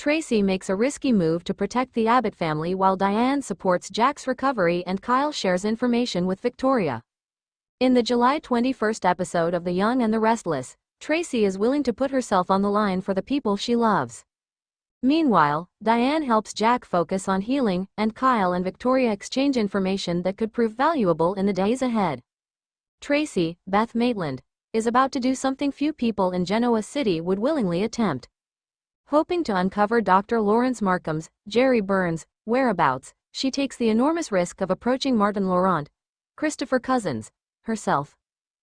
Traci makes a risky move to protect the Abbott family while Diane supports Jack's recovery and Kyle shares information with Victoria. In the July 21st episode of The Young and the Restless, Traci is willing to put herself on the line for the people she loves. Meanwhile, Diane helps Jack focus on healing, and Kyle and Victoria exchange information that could prove valuable in the days ahead. Traci, Beth Maitland, is about to do something few people in Genoa City would willingly attempt. Hoping to uncover Dr. Lawrence Markham's, Jerry Burns, whereabouts, she takes the enormous risk of approaching Martin Laurent, Christopher Cousins, herself.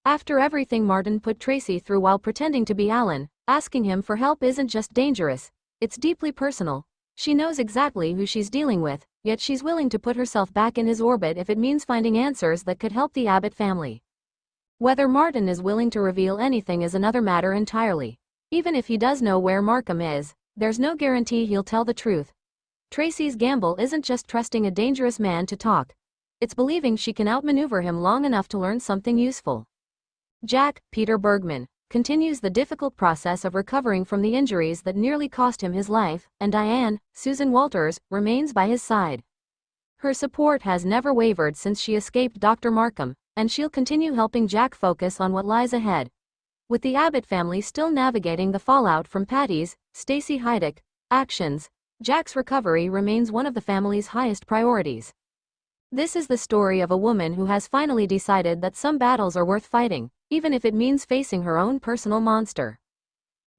After everything Martin put Traci through while pretending to be Alan, asking him for help isn't just dangerous, it's deeply personal. She knows exactly who she's dealing with, yet she's willing to put herself back in his orbit if it means finding answers that could help the Abbott family. Whether Martin is willing to reveal anything is another matter entirely. Even if he does know where Markham is, there's no guarantee he'll tell the truth. Traci's gamble isn't just trusting a dangerous man to talk. It's believing she can outmaneuver him long enough to learn something useful. Jack, Peter Bergman, continues the difficult process of recovering from the injuries that nearly cost him his life, and Diane, Susan Walters, remains by his side. Her support has never wavered since she escaped Dr. Markham, and she'll continue helping Jack focus on what lies ahead. With the Abbott family still navigating the fallout from Patty's, Stacy Heideck, actions, Jack's recovery remains one of the family's highest priorities. This is the story of a woman who has finally decided that some battles are worth fighting, even if it means facing her own personal monster.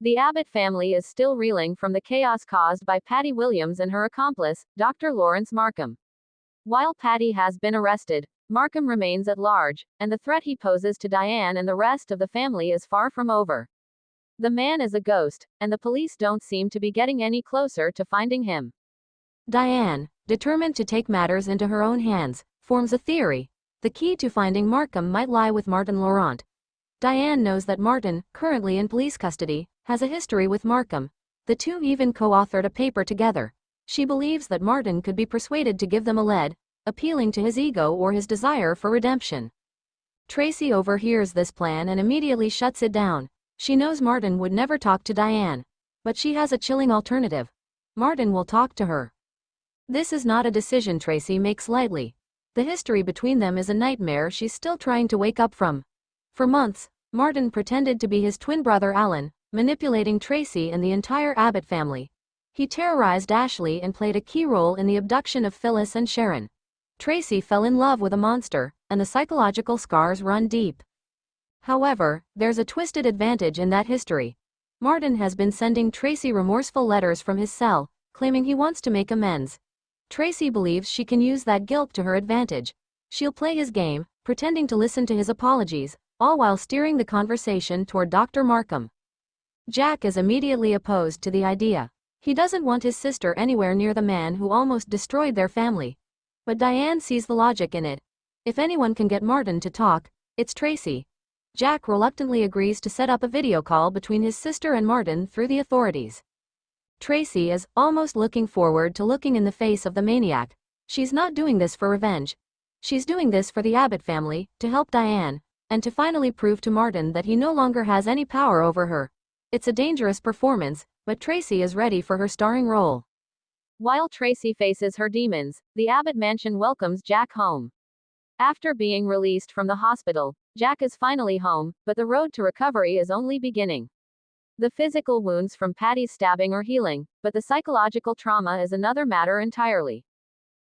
The Abbott family is still reeling from the chaos caused by Patty Williams and her accomplice, Dr. Lawrence Markham. While Patty has been arrested, Markham remains at large, and the threat he poses to Diane and the rest of the family is far from over. The man is a ghost, and the police don't seem to be getting any closer to finding him. Diane, determined to take matters into her own hands, forms a theory. The key to finding Markham might lie with Martin Laurent. Diane knows that Martin, currently in police custody, has a history with Markham. The two even co-authored a paper together. She believes that Martin could be persuaded to give them a lead, appealing to his ego or his desire for redemption. Traci overhears this plan and immediately shuts it down. She knows Martin would never talk to Diane. But she has a chilling alternative. Martin will talk to her. This is not a decision Traci makes lightly. The history between them is a nightmare she's still trying to wake up from. For months, Martin pretended to be his twin brother Alan, manipulating Traci and the entire Abbott family. He terrorized Ashley and played a key role in the abduction of Phyllis and Sharon. Traci fell in love with a monster, and the psychological scars run deep. However, there's a twisted advantage in that history. Martin has been sending Traci remorseful letters from his cell, claiming he wants to make amends. Traci believes she can use that guilt to her advantage. She'll play his game, pretending to listen to his apologies, all while steering the conversation toward Dr. Markham. Jack is immediately opposed to the idea. He doesn't want his sister anywhere near the man who almost destroyed their family. But Diane sees the logic in it. If anyone can get Martin to talk, it's Traci. Jack reluctantly agrees to set up a video call between his sister and Martin through the authorities. Traci is almost looking forward to looking in the face of the maniac. She's not doing this for revenge. She's doing this for the Abbott family, to help Diane, and to finally prove to Martin that he no longer has any power over her. It's a dangerous performance, but Traci is ready for her starring role. While Traci faces her demons, the Abbott mansion welcomes Jack home. After being released from the hospital, Jack is finally home, but the road to recovery is only beginning. The physical wounds from Patty's stabbing are healing, but the psychological trauma is another matter entirely.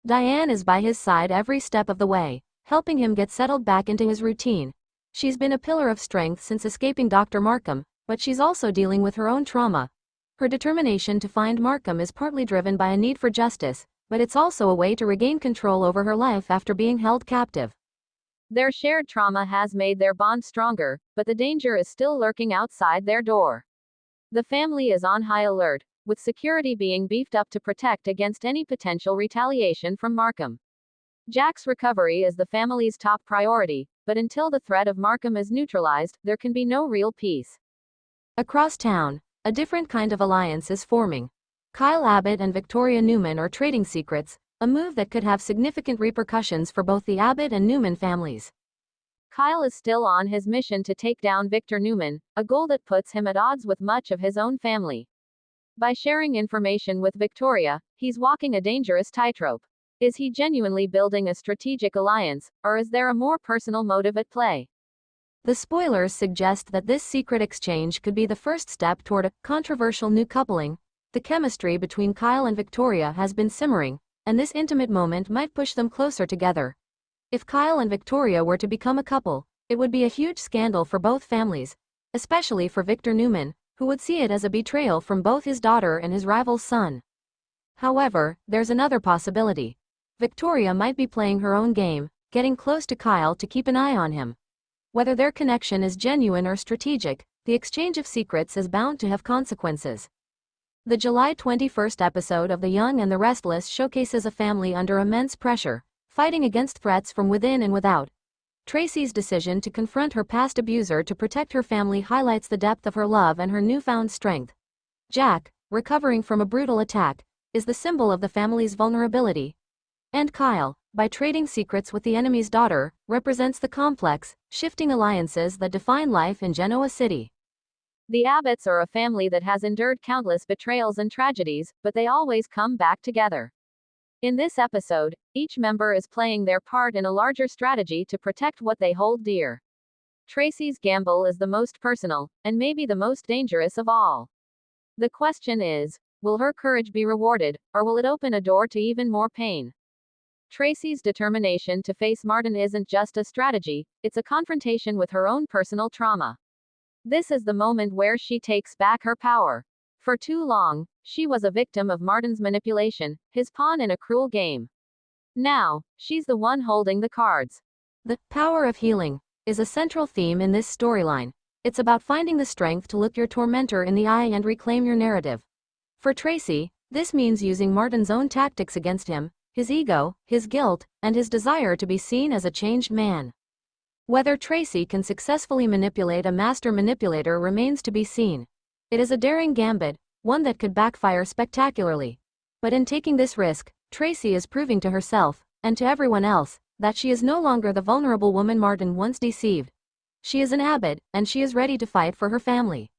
Diane is by his side every step of the way, helping him get settled back into his routine. She's been a pillar of strength since escaping Dr. Markham, but she's also dealing with her own trauma. Her determination to find Markham is partly driven by a need for justice, but it's also a way to regain control over her life after being held captive. Their shared trauma has made their bond stronger, but the danger is still lurking outside their door. The family is on high alert, with security being beefed up to protect against any potential retaliation from Markham. Jack's recovery is the family's top priority, but until the threat of Markham is neutralized, there can be no real peace. Across town, a different kind of alliance is forming. Kyle Abbott and Victoria Newman are trading secrets, a move that could have significant repercussions for both the Abbott and Newman families. Kyle is still on his mission to take down Victor Newman, a goal that puts him at odds with much of his own family. By sharing information with Victoria, he's walking a dangerous tightrope. Is he genuinely building a strategic alliance, or is there a more personal motive at play? The spoilers suggest that this secret exchange could be the first step toward a controversial new coupling. The chemistry between Kyle and Victoria has been simmering, and this intimate moment might push them closer together. If Kyle and Victoria were to become a couple, it would be a huge scandal for both families, especially for Victor Newman, who would see it as a betrayal from both his daughter and his rival's son. However, there's another possibility. Victoria might be playing her own game, getting close to Kyle to keep an eye on him. Whether their connection is genuine or strategic, the exchange of secrets is bound to have consequences. The July 21st episode of The Young and the Restless showcases a family under immense pressure, fighting against threats from within and without. Traci's decision to confront her past abuser to protect her family highlights the depth of her love and her newfound strength. Jack, recovering from a brutal attack, is the symbol of the family's vulnerability. And Kyle, by trading secrets with the enemy's daughter, represents the complex, shifting alliances that define life in Genoa City. The Abbotts are a family that has endured countless betrayals and tragedies, but they always come back together. In this episode, each member is playing their part in a larger strategy to protect what they hold dear. Traci's gamble is the most personal, and maybe the most dangerous of all. The question is, will her courage be rewarded, or will it open a door to even more pain? Traci's determination to face Martin isn't just a strategy, it's a confrontation with her own personal trauma. This is the moment where she takes back her power. For too long, she was a victim of Martin's manipulation, his pawn in a cruel game. Now, she's the one holding the cards. The power of healing is a central theme in this storyline. It's about finding the strength to look your tormentor in the eye and reclaim your narrative. For Traci, this means using Martin's own tactics against him, his ego, his guilt, and his desire to be seen as a changed man. Whether Traci can successfully manipulate a master manipulator remains to be seen. It is a daring gambit, one that could backfire spectacularly. But in taking this risk, Traci is proving to herself, and to everyone else, that she is no longer the vulnerable woman Martin once deceived. She is an Abbott, and she is ready to fight for her family.